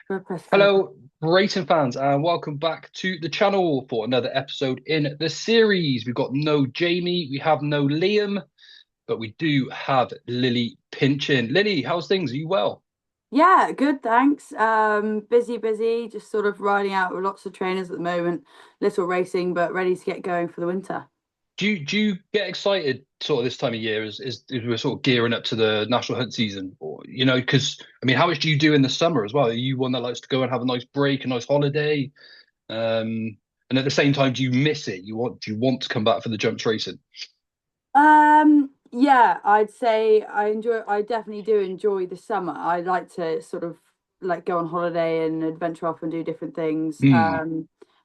Purposely. Hello, racing fans, and welcome back to the channel for another episode in the series. We've got no Jamie, we have no Liam, but we do have Lilly Pinchin. Lilly, how's things? Are you well? Yeah, good, thanks. Busy, just sort of riding out with lots of trainers at the moment, little racing, but ready to get going for the winter. Do you get excited sort of this time of year as we're sort of gearing up to the national hunt season? Or because I mean, how much do you do in the summer as well? Are you one that likes to go and have a nice break, a nice holiday? And at the same time, do you miss it? Do you want to come back for the jumps racing? Yeah, I'd say I definitely do enjoy the summer. I like to sort of like go on holiday and adventure off and do different things. Hmm.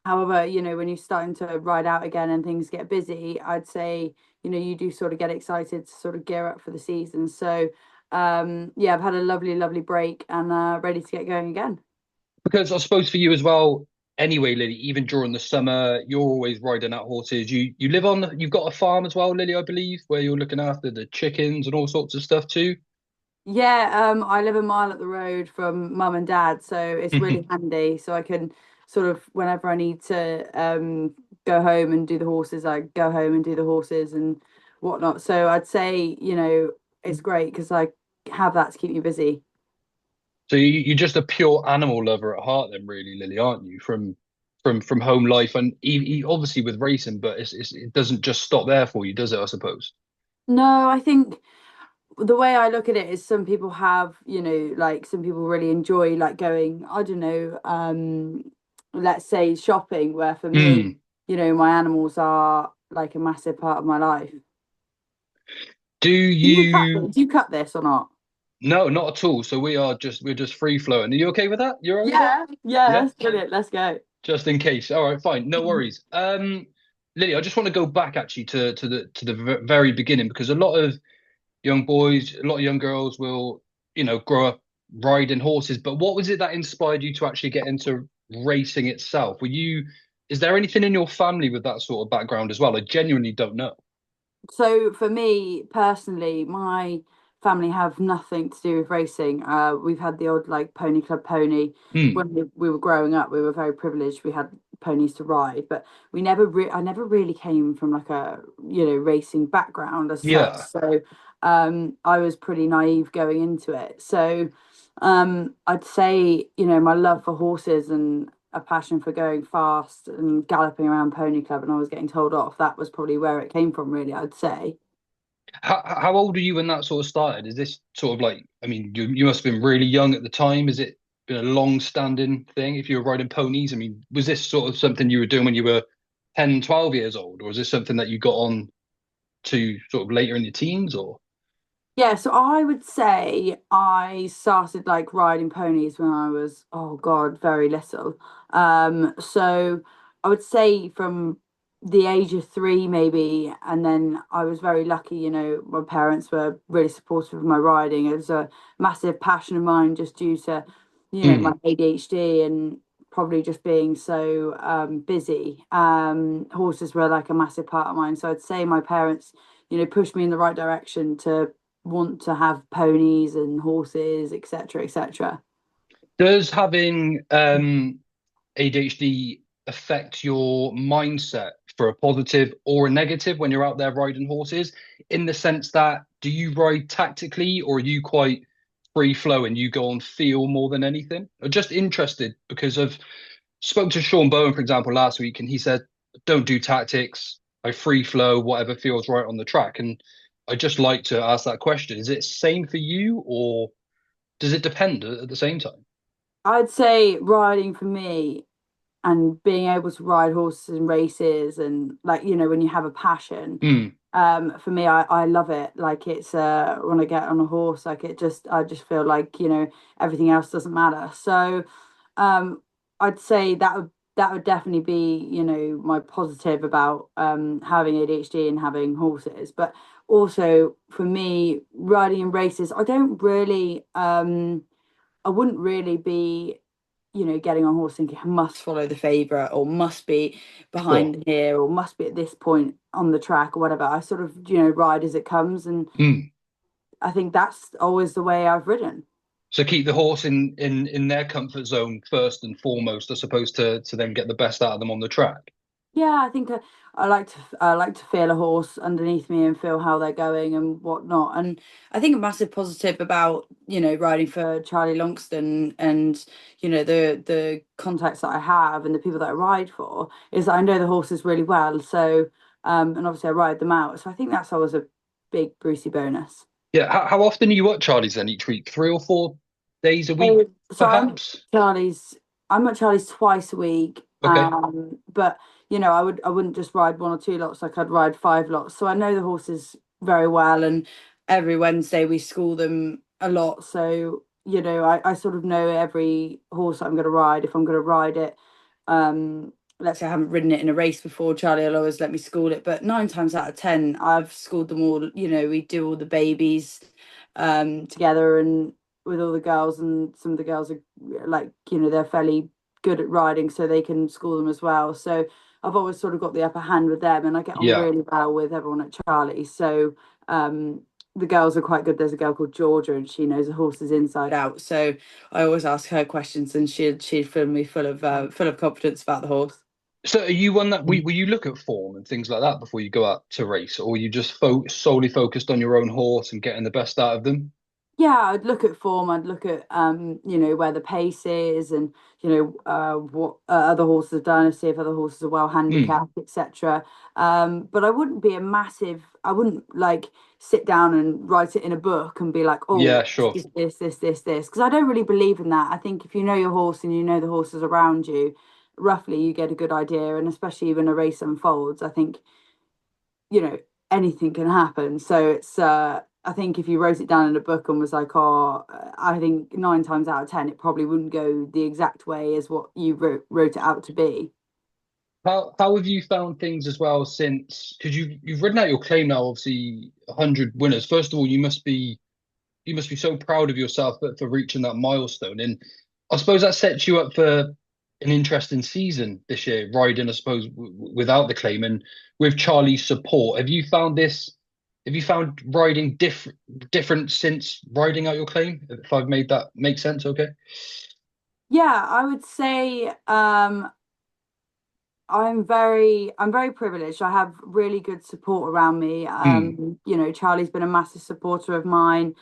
However, when you're starting to ride out again and things get busy, I'd say, you do sort of get excited to sort of gear up for the season. So, yeah, I've had a lovely break and ready to get going again. Because I suppose for you as well, anyway, Lily, even during the summer, you're always riding out horses. You live on, you've got a farm as well, Lily, I believe, where you're looking after the chickens and all sorts of stuff too. Yeah, I live a mile up the road from mum and dad, so it's really handy. So I can sort of whenever I need to go home and do the horses, I go home and do the horses and whatnot. So I'd say, it's great because I have that to keep me busy. So you're just a pure animal lover at heart, then, really, Lily, aren't you? From home life and obviously with racing, but it doesn't just stop there for you, does it? I suppose. No, I think the way I look at it is some people have, like some people really enjoy like going, I don't know, let's say shopping, where for me, Hmm. my animals are like a massive part of my life. Do Do you cut you? this? Do you cut this or not? No, not at all. So we're just free flowing. Are you okay with that? You're all right with that? Yeah, Yeah. that's brilliant. Let's go. Just in case. All right, fine, no worries. Lily, I just want to go back actually to the very beginning because a lot of young boys, a lot of young girls will, grow up riding horses. But what was it that inspired you to actually get into racing itself? Is there anything in your family with that sort of background as well? I genuinely don't know. So for me personally, my family have nothing to do with racing. We've had the odd like pony club pony Hmm. when we were growing up. We were very privileged. We had ponies to ride, but I never really came from like a racing background as such. Yeah. So I was pretty naive going into it. So I'd say my love for horses and a passion for going fast and galloping around Pony Club, and I was getting told off. That was probably where it came from, really, I'd say. How old are you when that sort of started? Is this sort of like, I mean, you must have been really young at the time. Is it been a long-standing thing if you were riding ponies? I mean, was this sort of something you were doing when you were 10, 12 years old, or is this something that you got on to sort of later in your teens or? Yeah, so I would say I started like riding ponies when I was, oh God, very little. So I would say from the age of three, maybe, and then I was very lucky, my parents were really supportive of my riding. It was a massive passion of mine just due to, my Hmm. ADHD and probably just being so busy. Horses were like a massive part of mine. So I'd say my parents, pushed me in the right direction to want to have ponies and horses, etc., etc. Does having ADHD affect your mindset for a positive or a negative when you're out there riding horses? In the sense that, do you ride tactically or are you quite free flow and you go on feel more than anything? I'm just interested because I've spoke to Sean Bowen, for example, last week, and he said, don't do tactics. I free flow, whatever feels right on the track. And I just like to ask that question. Is it same for you or does it depend at the same time? I'd say riding for me and being able to ride horses and races and like when you have a passion, Hmm. for me I love it. Like it's when I get on a horse, like I just feel like everything else doesn't matter. So um I'd say that would definitely be my positive about having ADHD and having horses. But also for me, riding in races, I wouldn't really be getting on horse thinking I must follow the favourite or must be Sure. behind here or must be at this point on the track or whatever. I sort of ride as it comes, and Hmm. I think that's always the way I've ridden. So keep the horse in their comfort zone first and foremost, as opposed to then get the best out of them on the track. Yeah, I think I like to feel a horse underneath me and feel how they're going and whatnot. And I think a massive positive about, riding for Charlie Longsdon and, the contacts that I have and the people that I ride for is that I know the horses really well. So and obviously I ride them out. So I think that's always a big Brucey bonus. Yeah. How often are you at Charlie's then each week? 3 or 4 days a week, So perhaps? Charlie's I'm at Charlie's twice a week. Okay. But I wouldn't just ride one or two lots, like I'd ride five lots. So I know the horses very well, and every Wednesday we school them a lot. So, I sort of know every horse I'm gonna ride if I'm gonna ride it. Let's say I haven't ridden it in a race before, Charlie will always let me school it. But nine times out of ten, I've schooled them all. We do all the babies together and with all the girls, and some of the girls are like, they're fairly good at riding, so they can school them as well. So I've always sort of got the upper hand with them, and I get on Yeah. really well with everyone at Charlie. So um, the girls are quite good. There's a girl called Georgia, and she knows the horses inside out. So I always ask her questions, and she'd fill me full of confidence about the horse. So are you one that will you look at form and things like that before you go out to race, or are you just solely focused on your own horse and getting the best out of them? Yeah, I'd look at form. I'd look at where the pace is, and what other horses have done, and see if other horses are well Hmm. handicapped, etc. But I wouldn't be a massive. I wouldn't like sit down and write it in a book and be like, Yeah, oh, sure. this, because I don't really believe in that. I think if you know your horse and you know the horses around you, roughly you get a good idea, and especially when a race unfolds, I think you know anything can happen. So it's I think if you wrote it down in a book and was like, oh, I think nine times out of ten it probably wouldn't go the exact way as what you wrote it out to be. How have you found things as well since because you've written out your claim now, obviously 100 winners. First of all, you must be so proud of yourself for reaching that milestone. And I suppose that sets you up for an interesting season this year, riding, I suppose, without the claim and with Charlie's support. Have you found riding different since riding out your claim? If I've made that make sense, okay? Yeah, I would say I'm very privileged. I have really good support around me. Hmm. Charlie's been a massive supporter of mine.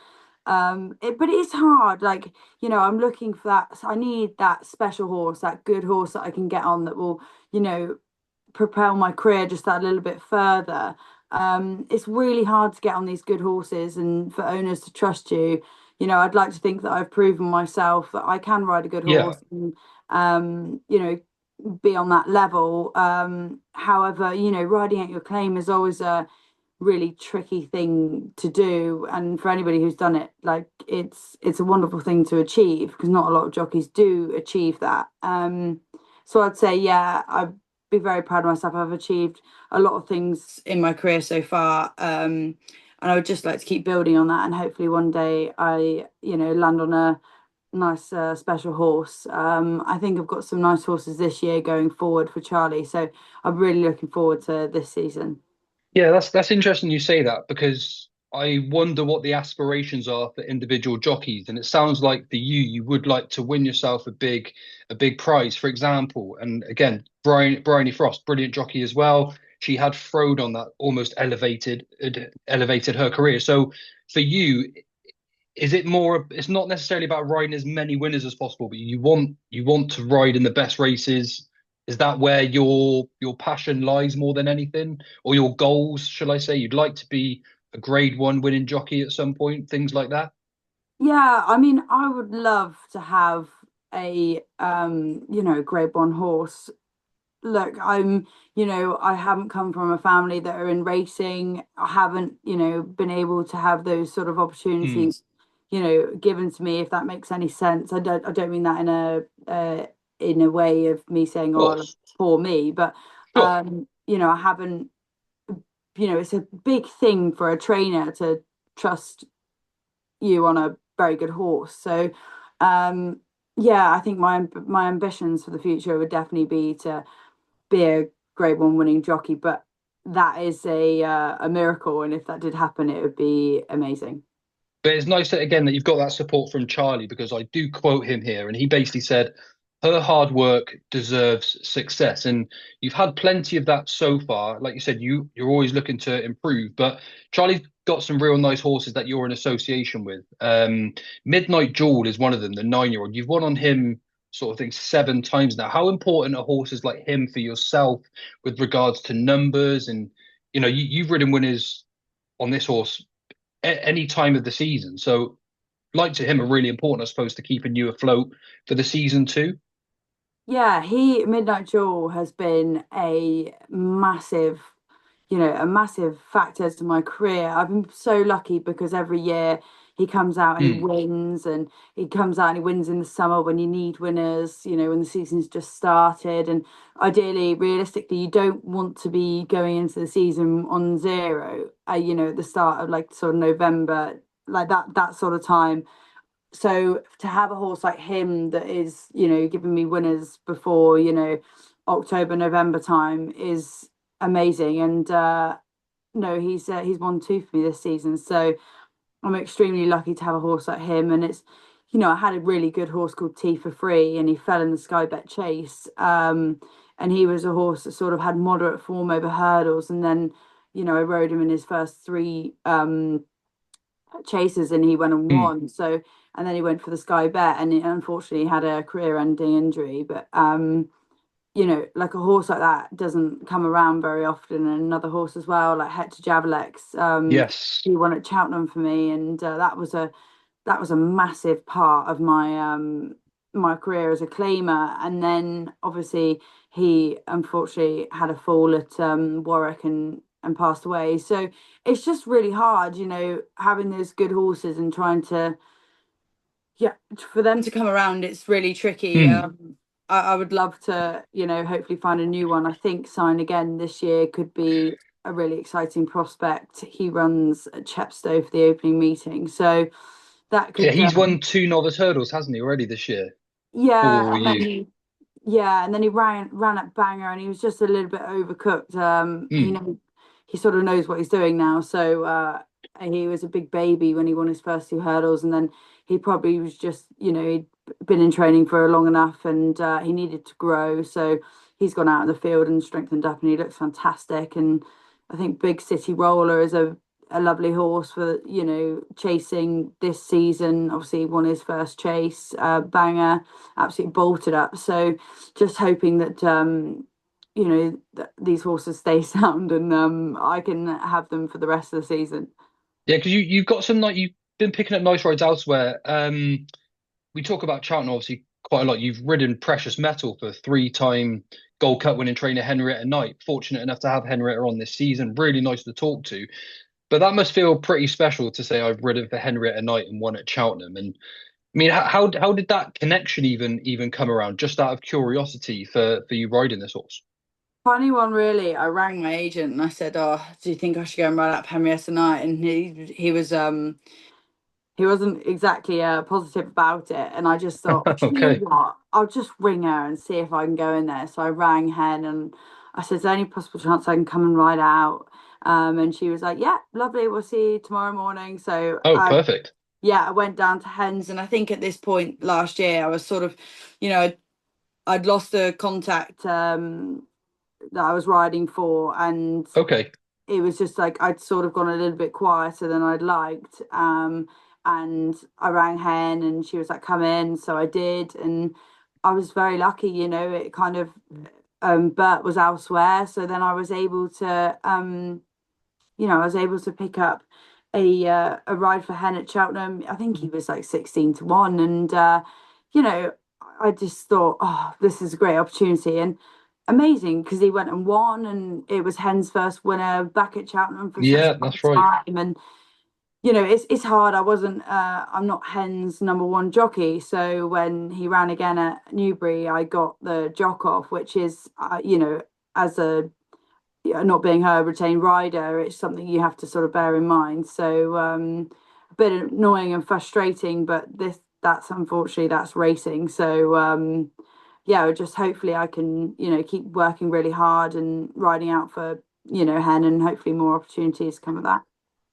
But it is hard. Like, I'm looking for that. I need that special horse, that good horse that I can get on that will, you know, propel my career just that little bit further. It's really hard to get on these good horses and for owners to trust you. I'd like to think that I've proven myself that I can ride a good Yeah. horse and, be on that level. However, riding out your claim is always a really tricky thing to do, and for anybody who's done it, like it's a wonderful thing to achieve because not a lot of jockeys do achieve that. So I'd say, yeah, I'd be very proud of myself. I've achieved a lot of things in my career so far, and I would just like to keep building on that, and hopefully one day I, land on a nice special horse. I think I've got some nice horses this year going forward for Charlie, so I'm really looking forward to this season. Yeah, that's interesting you say that because I wonder what the aspirations are for individual jockeys, and it sounds like you would like to win yourself a big prize, for example. And again, Bryony Frost, brilliant jockey as well. She had Frode on that almost elevated her career. So for you, is it more? It's not necessarily about riding as many winners as possible, but you want to ride in the best races. Is that where your passion lies more than anything, or your goals, shall I say? You'd like to be a Grade One winning jockey at some point, things like that. Yeah, I mean, I would love to have a grade one horse. Look, I haven't come from a family that are in racing. I haven't, been able to have those sort of Hmm. opportunities, given to me, if that makes any sense. I don't mean that in a way of me saying, Of oh, course. poor me, but Sure. I haven't, it's a big thing for a trainer to trust you on a very good horse. So, yeah, I think my ambitions for the future would definitely be to be a Grade One winning jockey. But that is a miracle, and if that did happen, it would be amazing. But it's nice that again that you've got that support from Charlie because I do quote him here, and he basically said, "Her hard work deserves success," and you've had plenty of that so far. Like you said, you're always looking to improve, but Charlie's got some real nice horses that you're in association with. Midnight Jewel is one of them, the 9-year-old. You've won on him sort of thing 7 times now. How important are horses like him for yourself with regards to numbers and you've ridden winners on this horse any time of the season. So, like to him, are really important, I suppose, to keeping you afloat for the season too. Yeah, he Midnight Jewel has been a massive, a massive factor to my career. I've been so lucky because every year he comes out and he Hmm. wins, and he comes out and he wins in the summer when you need winners, when the season's just started. And ideally, realistically, you don't want to be going into the season on zero, at the start of like sort of November, like that sort of time. So to have a horse like him that is, giving me winners before, October, November time is amazing. And no, he's won two for me this season. So I'm extremely lucky to have a horse like him. And it's, I had a really good horse called T for Free, and he fell in the Sky Bet Chase. And he was a horse that sort of had moderate form over hurdles. And then, I rode him in his first three chases, and he went and Hmm. won. So, and then he went for the Sky Bet, and he unfortunately had a career-ending injury. But like a horse like that doesn't come around very often. And another horse as well, like Hector Javalex, Yes. he won at Cheltenham for me, and that was a massive part of my career as a claimer. And then obviously he unfortunately had a fall at Warwick and passed away. So it's just really hard, having those good horses and trying to, yeah, for them to come around. It's really tricky. Hmm. I would love to, hopefully find a new one. I think Sign Again this year could be a really exciting prospect. He runs at Chepstow for the opening meeting, so that Yeah, could, he's won 2 novice hurdles, hasn't he, already this year yeah. for And then you? he ran at Banger, and he was just a little bit overcooked. Hmm. He sort of knows what he's doing now. So he was a big baby when he won his first two hurdles, and then he probably was just, he'd been in training for long enough, and he needed to grow. So he's gone out in the field and strengthened up, and he looks fantastic. And I think Big City Roller is a lovely horse for, chasing this season. Obviously, he won his first chase. Banger absolutely bolted up. So just hoping that these horses stay sound, and I can have them for the rest of the season. Yeah, because you've got some like you've been picking up nice rides elsewhere. We talk about Cheltenham obviously quite a lot. You've ridden Precious Metal for 3-time Gold Cup winning trainer Henrietta Knight. Fortunate enough to have Henrietta on this season. Really nice to talk to. But that must feel pretty special to say I've ridden for Henrietta Knight and won at Cheltenham. And I mean, how did that connection even come around? Just out of curiosity for you riding this horse. Funny one, really. I rang my agent and I said, "Oh, do you think I should go and ride up Henrietta tonight?" And he wasn't exactly positive about it. And I just thought, "Do you know Okay. what? I'll just ring her and see if I can go in there." So I rang Hen and I said, "Is there any possible chance I can come and ride out?" And she was like, "Yeah, lovely. We'll see you tomorrow morning." So Oh, perfect. I went down to Hens, and I think at this point last year I was sort of, you know, I'd lost the contact that I was riding for, and Okay. it was just like I'd sort of gone a little bit quieter than I'd liked. And I rang Hen, and she was like, "Come in." So I did, and I was very lucky. It kind of Bert was elsewhere, so then I was able to I was able to pick up a ride for Hen at Cheltenham. I think he was like 16 to 1, and you know, I just thought, oh, this is a great opportunity and amazing because he went and won, and it was Hen's first winner back at Cheltenham for such Yeah, a long that's right. time. And it's hard. I'm not Hen's number one jockey, so when he ran again at Newbury, I got the jock off, which is as a yeah, not being her retained rider, it's something you have to sort of bear in mind. So a bit annoying and frustrating, but that's unfortunately that's racing. So yeah, just hopefully I can, keep working really hard and riding out for, Hen, and hopefully more opportunities come of that.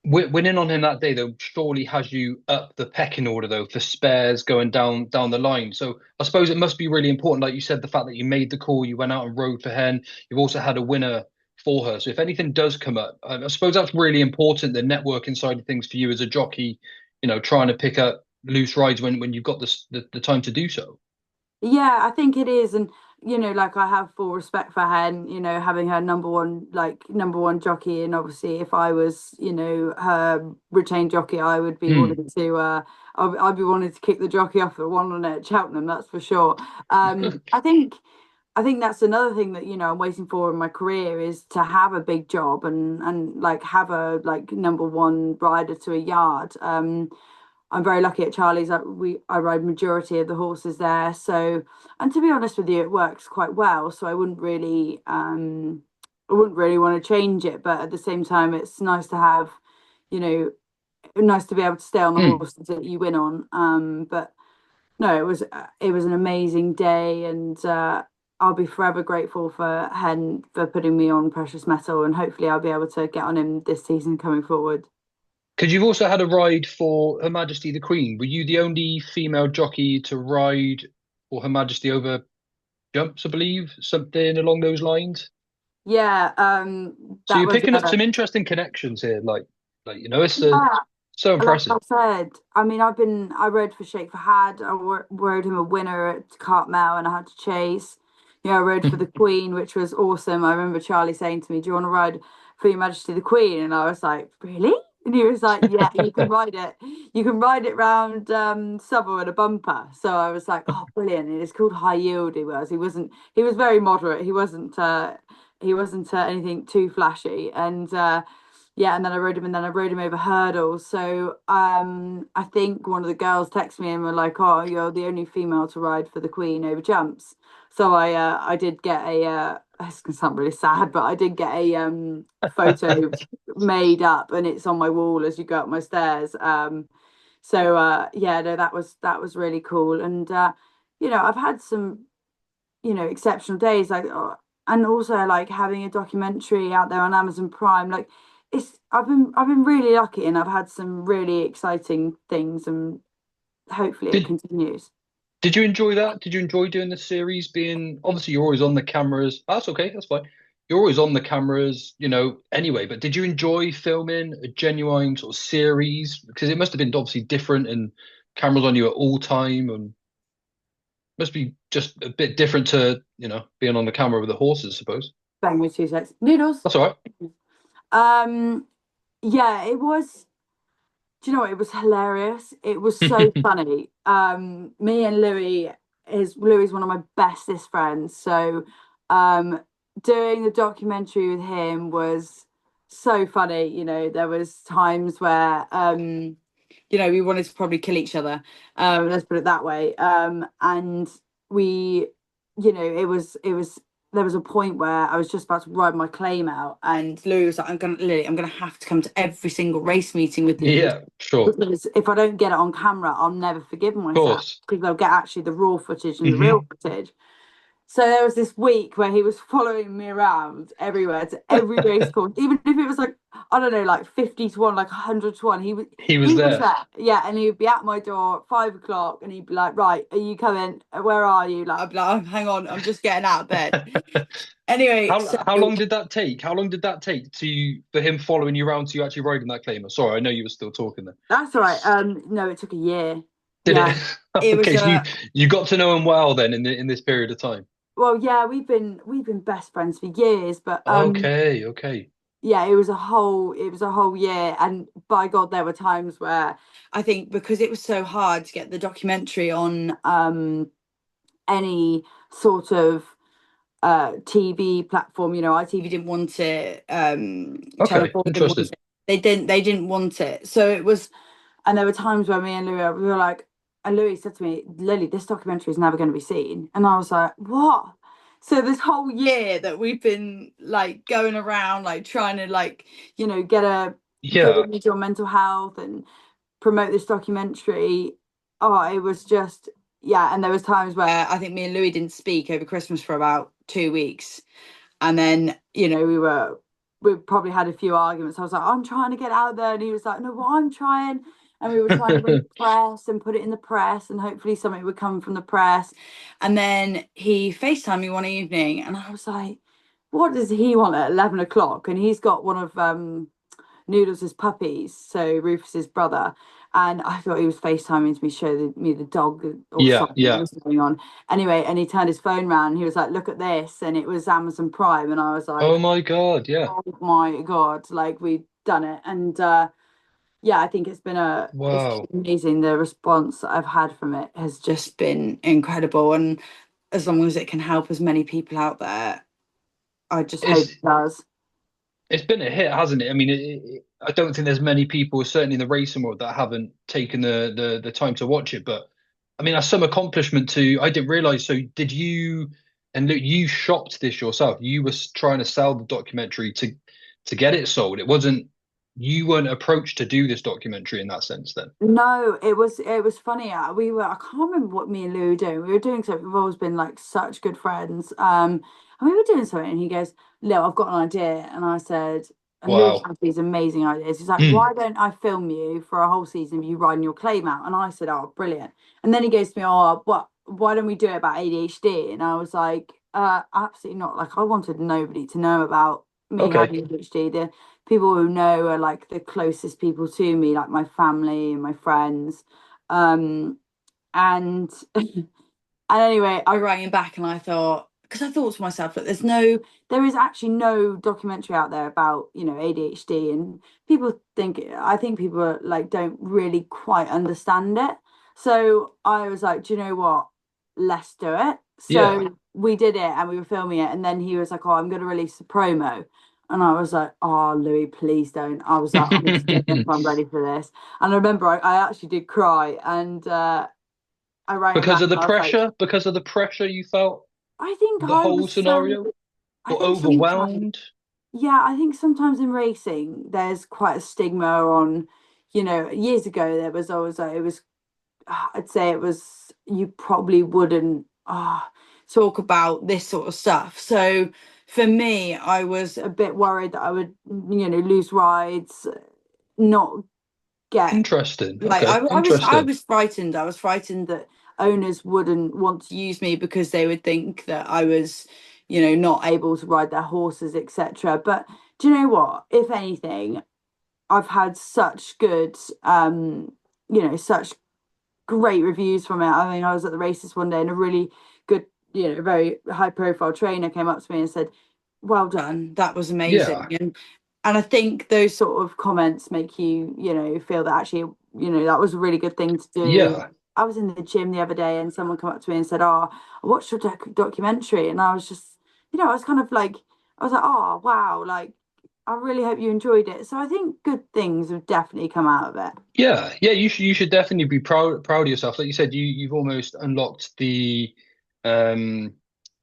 Winning on him that day though surely has you up the pecking order though for spares going down the line. So I suppose it must be really important, like you said, the fact that you made the call, you went out and rode for Hen, you've also had a winner for her. So if anything does come up, I suppose that's really important, the networking side of things for you as a jockey, trying to pick up loose rides when you've got the time to do so. Yeah, I think it is, and like I have full respect for Hen, having her number one jockey, and obviously if I was, her retained jockey, I would be Hmm. wanting to, I'd be wanting to kick the jockey off the one on it at Cheltenham, that's for sure. I think that's another thing that I'm waiting for in my career is to have a big job and like have a like number one rider to a yard. I'm very lucky at Charlie's. I ride majority of the horses there. So, and to be honest with you, it works quite well. So I wouldn't really want to change it. But at the same time, it's nice to have, you know, nice to be able to stay on the Hmm. horses that you win on. But no, it was an amazing day, and I'll be forever grateful for Hen for putting me on precious metal, and hopefully I'll be able to get on him this season coming forward. Because you've also had a ride for Her Majesty the Queen. Were you the only female jockey to ride for Her Majesty over jumps, I believe, something along those lines? Yeah, So that you're was picking up some interesting connections here. It's yeah. so Like impressive. I said, I mean, I rode for Sheikh Fahad. Rode him a winner at Cartmel, and I had to chase. I rode for the Queen, which was awesome. I remember Charlie saying to me, "Do you want to ride for Your Majesty the Queen?" And I was like, "Really?" And he was like, "Yeah, you can ride it. You can ride it round Southwell at a bumper." So I was like, "Oh, brilliant!" And it's called High Yield. He was. He wasn't. He was very moderate. He wasn't. He wasn't anything too flashy. And yeah, and then I rode him, and then I rode him over hurdles. So I think one of the girls texted me and were like, "Oh, you're the only female to ride for the Queen over jumps." So I did get a it's gonna sound really sad, but I did get a photo made up, and it's on my wall as you go up my stairs. So yeah, no, that was really cool, and I've had some exceptional days and also like having a documentary out there on Amazon Prime. Like it's I've been really lucky, and I've had some really exciting things, and hopefully it Did continues. did you enjoy that? Did you enjoy doing the series? Being obviously you're always on the cameras. That's okay, that's fine. You're always on the cameras, anyway. But did you enjoy filming a genuine sort of series? Because it must have been obviously different and cameras on you at all time and must be just a bit different to, being on the camera with the horses, I suppose. Bang with 2 secs. Noodles. That's all right. Um yeah, it was. Do you know what? It was hilarious. It was so funny. Me and Louis one of my bestest friends. So, um, doing the documentary with him was so funny. There was times where, we wanted to probably kill each other. Let's put it that way. And we, it was there was a point where I was just about to ride my claim out, and Louis was like, Lily, I'm gonna have to come to every single race meeting with you Yeah, sure. because if I don't get it on camera, I'll never forgive Of myself course. because they'll get actually the raw footage and the real Hmm. footage. So there was this week where he was following me around everywhere to every race course, even if it was like, I don't know, like 50 to 1, like 100 to 1. He was He was there. there. Yeah, and he would be at my door at 5 o'clock, and he'd be like, "Right, are you coming? Where are you?" Like I'd be like, "Hang on, I'm just getting out of bed." Anyway, so How long did that take? How long did that take for him following you around to you actually riding that claimer? Sorry, I know you were still talking there. that's all right. No, it took a year. Did Yeah, it? it was Okay, so you got to know him well then in this period of time. well, yeah, we've been best friends for years, but Okay, okay. yeah, it was a whole year, and by God, there were times where I think because it was so hard to get the documentary on any sort of TV platform, ITV didn't want it, Channel Okay, 4 didn't want interesting. it. They didn't want it. So it was, and there were times where me and Louis we were like, and Louis said to me, "Lily, this documentary is never going to be seen." And I was like, "What?" So this whole year that we've been like going around, like trying to like, get a good Yeah. image on mental health and promote this documentary. Oh, it was just, yeah. And there was times where I think me and Louis didn't speak over Christmas for about 2 weeks, and then we were we probably had a few arguments. I was like, I'm trying to get out there, and he was like, no, well, I'm trying. And we were trying to ring the press and put it in the press, and hopefully something would come from the press. And then he FaceTimed me one evening, and I was like, what does he want at 11 o'clock? And he's got one of Noodles' puppies, so Rufus's brother. And I thought he was FaceTiming to me, me the dog or Yeah, something that yeah. was going on. Anyway, and he turned his phone around and he was like, look at this. And it was Amazon Prime. And I was Oh like, my God, yeah. oh my God, like we've done it. And yeah, I think it's Wow. amazing. The response that I've had from it has just been incredible. And as long as it can help as many people out there, I just hope It's it does. it's been a hit, hasn't it? I mean, I don't think there's many people, certainly in the racing world, that haven't taken the time to watch it. But I mean, that's some accomplishment to. I didn't realize. So, did you? And look, you shopped this yourself. You were trying to sell the documentary to get it sold. It wasn't. You weren't approached to do this documentary in that sense, then. No, it was funny. We were I can't remember what me and Lou were doing. We were doing something. We've always been like such good friends. And we were doing something, and he goes, "Lou, I've got an idea." And I said, and Lou Wow. has these amazing ideas. He's like, Mm, "Why don't I film you for a whole season of you riding your claim out?" And I said, "Oh, brilliant." And then he goes to me, "Oh, what? Why don't we do it about ADHD?" And I was like, absolutely not. Like I wanted nobody to know about me okay. having ADHD. The people who know are like the closest people to me, like my family and my friends. Um, and and anyway, I rang him back and I thought, because I thought to myself that there is actually no documentary out there about, ADHD, and I think people are, like don't really quite understand it. So I was like, do you know what? Let's do it. Yeah. So we did it and we were filming it, and then he was like, oh, I'm going to release a promo. And I was like, oh, Louis, please don't. I was like, I just don't know if I'm ready for this. And I remember I actually did cry, and I rang him Because back of the and I was like, pressure, because of the pressure you felt, I think the I whole was so, scenario, I or think sometimes, overwhelmed. yeah, I think sometimes in racing, there's quite a stigma on, years ago, there was always like, I'd say it was, you probably wouldn't talk about this sort of stuff. So for me, I was a bit worried that I would, lose rides, not get Interesting. like Okay. I Interesting. was frightened. I was frightened that owners wouldn't want to use me because they would think that I was, not able to ride their horses, etc. But do you know what? If anything, I've had such good such great reviews from it. I mean, I was at the races one day and a really good, very high profile trainer came up to me and said, well done, that was amazing. Yeah. And I think those sort of comments make you, feel that actually, that was a really good thing to do. Yeah. I was in the gym the other day and someone came up to me and said, oh, I watched your documentary. And I was just, I was kind of like, I was like, oh, wow, like, I really hope you enjoyed it. So I think good things have definitely come out of it. Yeah. Yeah. You should definitely be proud of yourself. Like you said, you've almost unlocked the um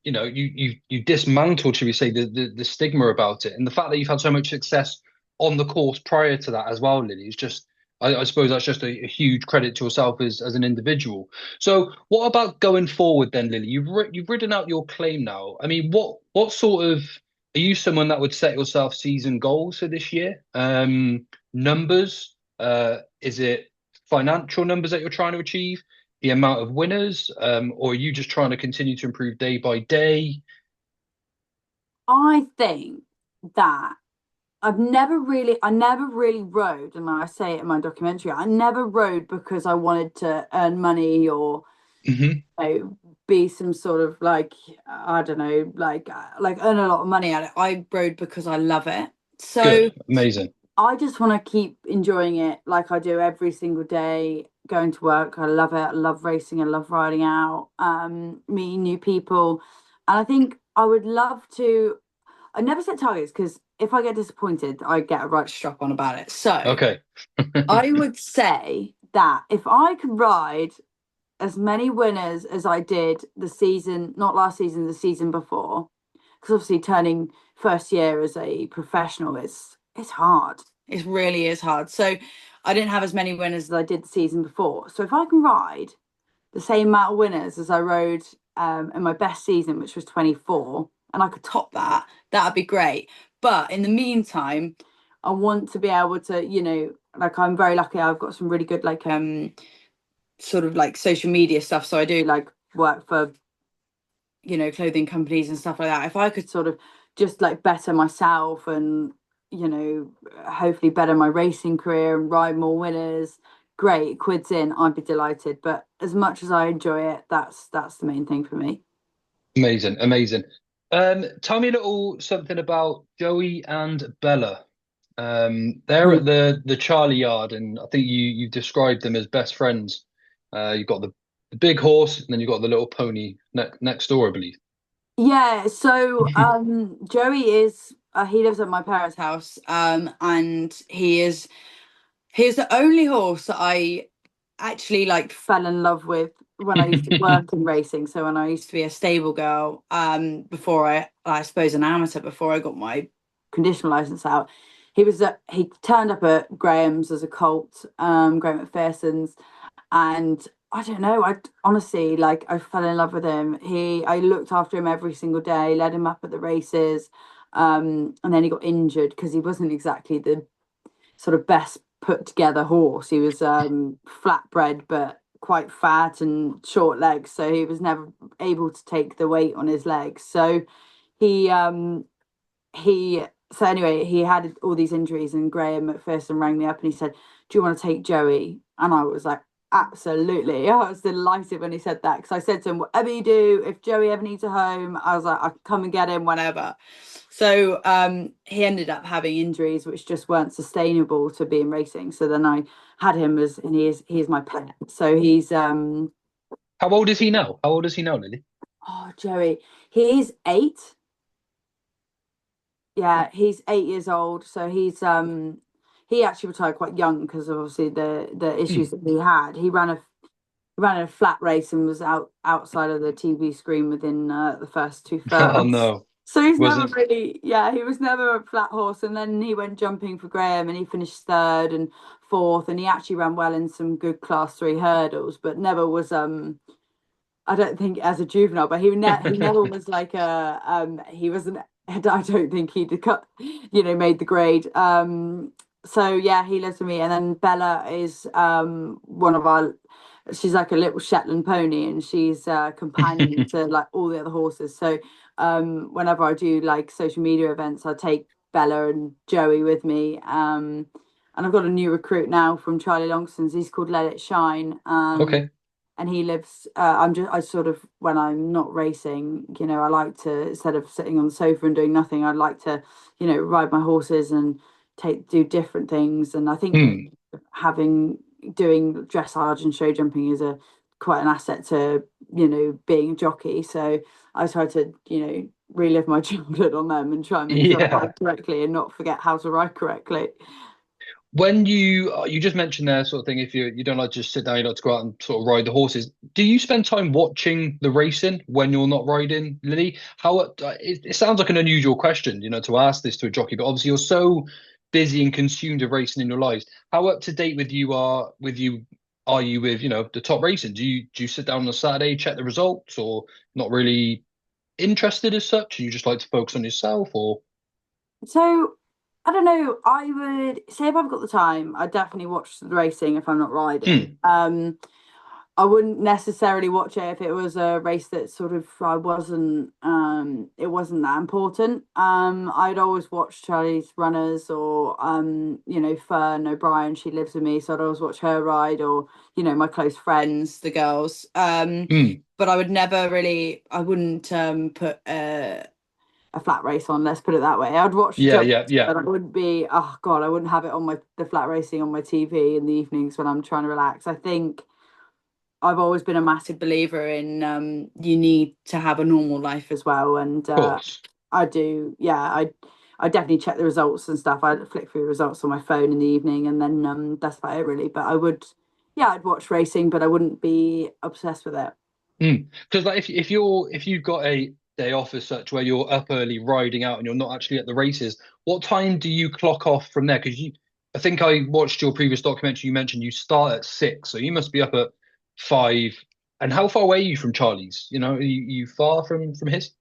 you dismantled, should we say, the stigma about it. And the fact that you've had so much success on the course prior to that as well, Lily, is just I suppose that's just a huge credit to yourself as an individual. So what about going forward then, Lily? You've ridden out your claim now. I mean, what sort of are you someone that would set yourself season goals for this year? Numbers? Is it financial numbers that you're trying to achieve? The amount of winners, or are you just trying to continue to improve day by day? I think that I never really rode, and I say it in my documentary, I never rode because I wanted to earn money or Hmm. be some sort of like, I don't know, like earn a lot of money at it. I rode because I love it. So Good, amazing. I just want to keep enjoying it like I do every single day, going to work. I love it. I love racing. I love riding out, meeting new people. And I think I would love to. I never set targets because if I get disappointed, I get a right strap on about it. So Okay. I would say that if I could ride as many winners as I did the season, not last season, the season before, because obviously turning first year as a professional is it's hard. It really is hard. So I didn't have as many winners as I did the season before. So if I can ride the same amount of winners as I rode in my best season, which was 24, and I could top that, that'd be great. But in the meantime, I want to be able to, like I'm very lucky. I've got some really good like sort of like social media stuff. So I do like work for, clothing companies and stuff like that. If I could sort of just like better myself and, hopefully better my racing career and ride more winners, great, quids in, I'd be delighted. But as much as I enjoy it, that's the main thing for me. Amazing, amazing. Tell me a little something about Joey and Bella. They're at the Charlie Yard, and I think you described them as best friends. You've got the big horse, and then you've got the little pony next door, I believe. Yeah, so Joey is he lives at my parents' house, and he's the only horse that I actually like fell in love with when I used to work in racing. So when I used to be a stable girl, before I suppose an amateur before I got my conditional license out, he turned up at Graham's as a colt, Graham McPherson's, and I don't know. I honestly like I fell in love with him. I looked after him every single day, led him up at the races, and then he got injured because he wasn't exactly the sort of best put together horse. He was flatbred but quite fat and short legs, so he was never able to take the weight on his legs. So he he so anyway, he had all these injuries, and Graham McPherson rang me up and he said, "Do you want to take Joey?" And I was like, "Absolutely!" I was delighted when he said that because I said to him, "Whatever you do, if Joey ever needs a home," I was like, "I can come and get him whenever." So he ended up having injuries which just weren't sustainable to be in racing. So then I had him and he is my pet. So he's How old is he now? How old is he now, Lily? oh Joey, he's 8. Yeah, he's 8 years old. So he actually retired quite young because of obviously the issues Hmm. that he had. He ran a flat race and was outside of the TV screen within the first two Oh furlongs. no, So he's never wasn't. really, yeah, he was never a flat horse. And then he went jumping for Graham and he finished third and fourth. And he actually ran well in some good class 3 hurdles, but never was, I don't think as a juvenile, but he never was like he wasn't, I don't think he'd cut, made the grade. So yeah, he lives with me. And then Bella is one of our, she's like a little Shetland pony and she's a companion to like all the other horses. So whenever I do like social media events, I take Bella and Joey with me. And I've got a new recruit now from Charlie Longsdon's. He's called Let It Shine. Okay. And he lives, I sort of, when I'm not racing, I like to, instead of sitting on the sofa and doing nothing, I'd like to, ride my horses and do different things. And I think Hmm. having doing dressage and show jumping is a quite an asset to being a jockey. So I try to relive my childhood on them and try and make sure I Yeah. ride correctly and not forget how to ride correctly. When you just mentioned there sort of thing, if you don't like to just sit down, you like to go out and sort of ride the horses. Do you spend time watching the racing when you're not riding, Lily? It sounds like an unusual question, to ask this to a jockey, but obviously you're so busy and consumed with racing in your lives. How up to date are you with, the top racing? Do you sit down on a Saturday, check the results, or not really interested as such? You just like to focus on yourself, or So I don't know. I would say if I've got the time, I definitely watch the racing if I'm not riding. hmm, I wouldn't necessarily watch it if it was a race that sort of I wasn't it wasn't that important. I'd always watch Charlie's runners or Fern O'Brien, she lives with me, so I'd always watch her ride or, my close friends, the girls. hmm, But I wouldn't put a flat race on, let's put it that way. I'd watch the yeah, jump, yeah, yeah, but I wouldn't be, oh God, I wouldn't have it on the flat racing on my TV in the evenings when I'm trying to relax. I think I've always been a massive believer in you need to have a normal life as well. And of course. I do, yeah, I definitely check the results and stuff. I flick through the results on my phone in the evening and then that's about it really. But yeah, I'd watch racing, but I wouldn't be obsessed with it. Because like if you've got a day off as such where you're up early riding out and you're not actually at the races, what time do you clock off from there? I think I watched your previous documentary. You mentioned you start at 6, so you must be up at 5. And how far away are you from Charlie's? You far from his?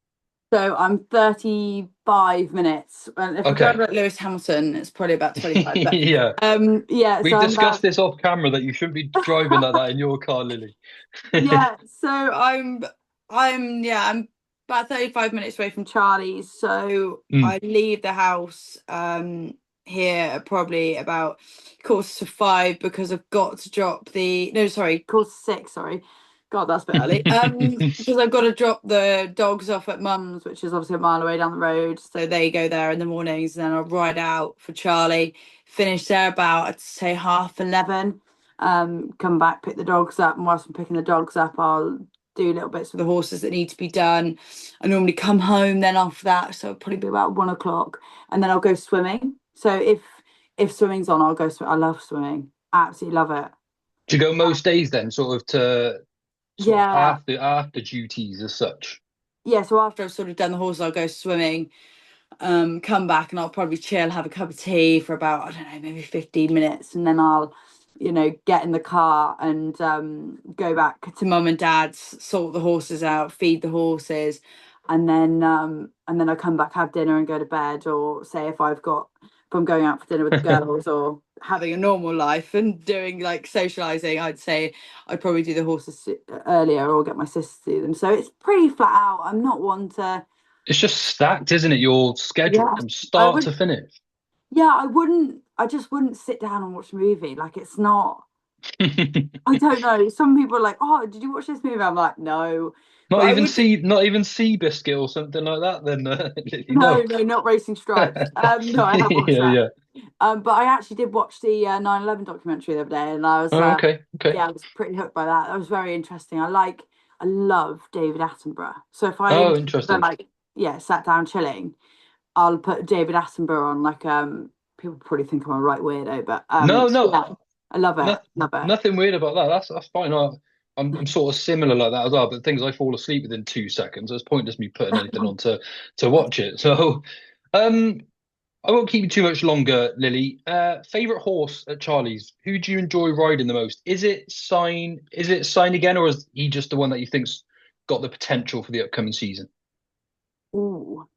So I'm 35 minutes. And if I drive Okay. like Lewis Hamilton, it's probably about 25. But Yeah. yeah, We so I'm discussed about this off camera that you shouldn't be driving like that in your car, Lily. yeah, so I'm about 35 minutes away from Charlie's. So I Mm. leave the house here at probably about 4:45 because I've got to drop the no, sorry, 4:46, sorry. God, that's a bit early. Because I've got to drop the dogs off at mum's, which is obviously a mile away down the road. So they go there in the mornings, and then I'll ride out for Charlie, finish there about I'd say 11:30, come back, pick the dogs up, and whilst I'm picking the dogs up, I'll do little bits with the horses that need to be done. I normally come home then after that, so it'll probably be about 1 o'clock, and then I'll go swimming. So if swimming's on, I'll go swim. I love swimming, absolutely love it. Do you go most days then, sort of to sort of Yeah, after duties as such? yeah. So after I've sort of done the horses, I'll go swimming, come back and I'll probably chill, have a cup of tea for about, I don't know, maybe 15 minutes. And then I'll, get in the car and go back to mum and dad's, sort the horses out, feed the horses. And then I come back, have dinner and go to bed. Or say if I'm going out for dinner with the girls or having a normal life and doing like socializing, I'd say I'd probably do the horses earlier or get my sister to do them. So it's pretty flat out. I'm not one to, It's just stacked, isn't it? Your schedule yeah. from I start would to finish. Yeah, I just wouldn't sit down and watch a movie. Like it's not, I don't know. Some people are like, oh, did you watch this movie? I'm like, no. But I would, Not even Seabiscuit or something like that. Then Lily, no, no. no, not Racing Stripes. No, I have watched Yeah, that. yeah. But I actually did watch the 9/11 documentary the other day, and I was, Oh, okay, okay. yeah, I was pretty hooked by that. That was very interesting. I love David Attenborough. So if I, Oh, they're interesting. like, yeah, sat down chilling, I'll put David Attenborough on. Like, people probably think I'm a right weirdo, but No, yeah, no, I love no, it, love it. nothing weird about that. That's fine. I'm sort of similar like that as well. But things I fall asleep within 2 seconds. It's pointless me putting anything on to watch it. So, um, I won't keep you too much longer, Lily. Favorite horse at Charlie's? Who do you enjoy riding the most? Is it Sign? Is it Sign again, or is he just the one that you think's got the potential for the upcoming season? Ooh,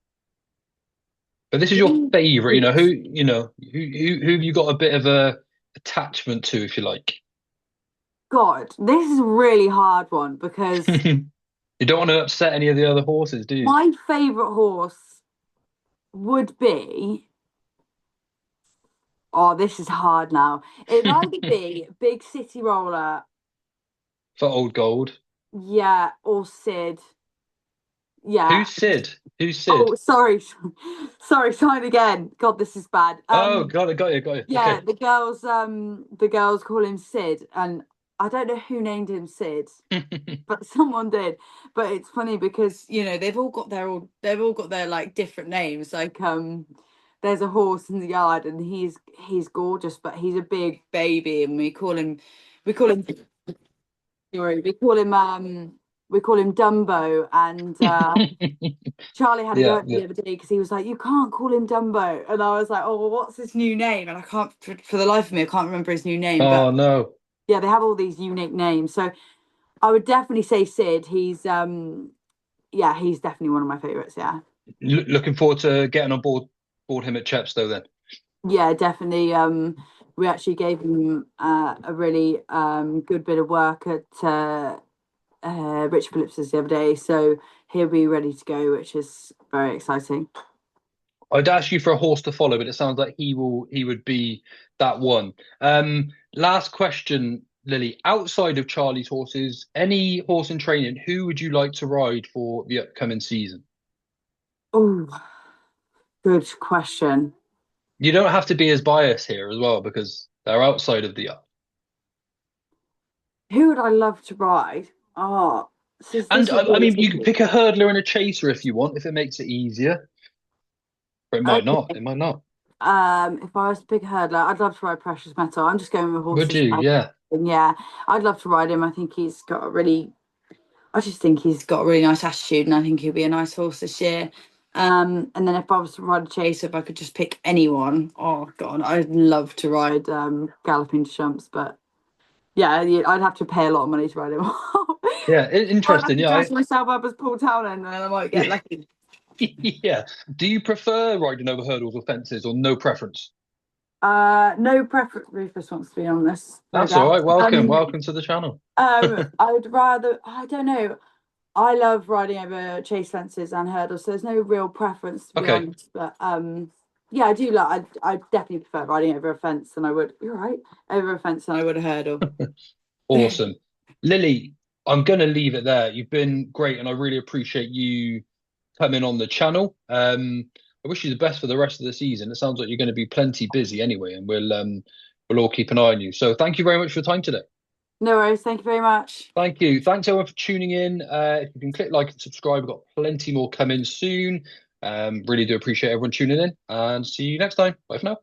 But this is your good. favorite. Who have you got a bit of a attachment to, if you like? God, this is a really hard one because You don't want to upset any of the other horses, do you? my favorite horse would be. Oh, this is hard now. It'd either be Big City Roller, For old gold. yeah, or Sid. Yeah. Who's Sid? Who's Oh, Sid? sorry, sorry, sign again. God, this is bad. Oh, got you, got you. Yeah, Okay. the girls call him Sid, and I don't know who named him Sid, but someone did. But it's funny because they've all got their like different names. Like there's a horse in the yard, and he's gorgeous, but he's a big baby, and we call him sorry, we call him Dumbo, and Charlie had to go Yeah, up yeah. the other day because he was like, "You can't call him Dumbo," and I was like, "Oh, well, what's his new name?" And I can't, for the life of me, I can't remember his new name. Oh But no. yeah, they have all these unique names. So I would definitely say Sid. Yeah, he's definitely one of my favorites. Yeah, Looking forward to getting on board him at Chepstow then. yeah, definitely. We actually gave him a really good bit of work at Rich Phillips's the other day, so he'll be ready to go, which is very exciting. I'd ask you for a horse to follow, but it sounds like he would be that one. Last question, Lily. Outside of Charlie's horses, any horse in training, who would you like to ride for the upcoming season? Oh, good question. You don't have to be as biased here as well because they're outside of the up. Who would I love to ride? Oh, this And is I really mean, you could tricky. pick a hurdler and a chaser if you want, if it makes it easier. But it might not. Okay. It might not. If I was to pick a hurdler, I'd love to ride Precious Metal. I'm just going with Would horses. you? Yeah. Yeah, I'd love to ride him. I just think he's got a really nice attitude, and I think he'll be a nice horse this year. And then if I was to ride a chaser, if I could just pick anyone, oh God, I'd love to ride Galloping Champs, but I'd have to pay a lot of money to ride him. Yeah. I'd have Interesting. to Yeah. dress myself up as Paul Townend, and then I might get lucky. Yeah. Do you prefer riding over hurdles or fences, or no preference? No preference. Rufus wants to be on this That's all program. right. Welcome, welcome to the channel. I would rather. I don't know. I love riding over chase fences and hurdles, so there's no real preference to be Okay, honest. But yeah, I do like. I definitely prefer riding over a fence than I would. You're right, over a fence than I would a hurdle. awesome. Lily, I'm going to leave it there. You've been great, and I really appreciate you coming on the channel. I wish you the best for the rest of the season. It sounds like you're going to be plenty busy anyway, and we'll all keep an eye on you. So thank you very much for your time today. No worries. Thank you very much. Thank you. Thanks everyone for tuning in. If you can click like and subscribe, we've got plenty more coming soon. Really do appreciate everyone tuning in, and see you next time. Bye for now.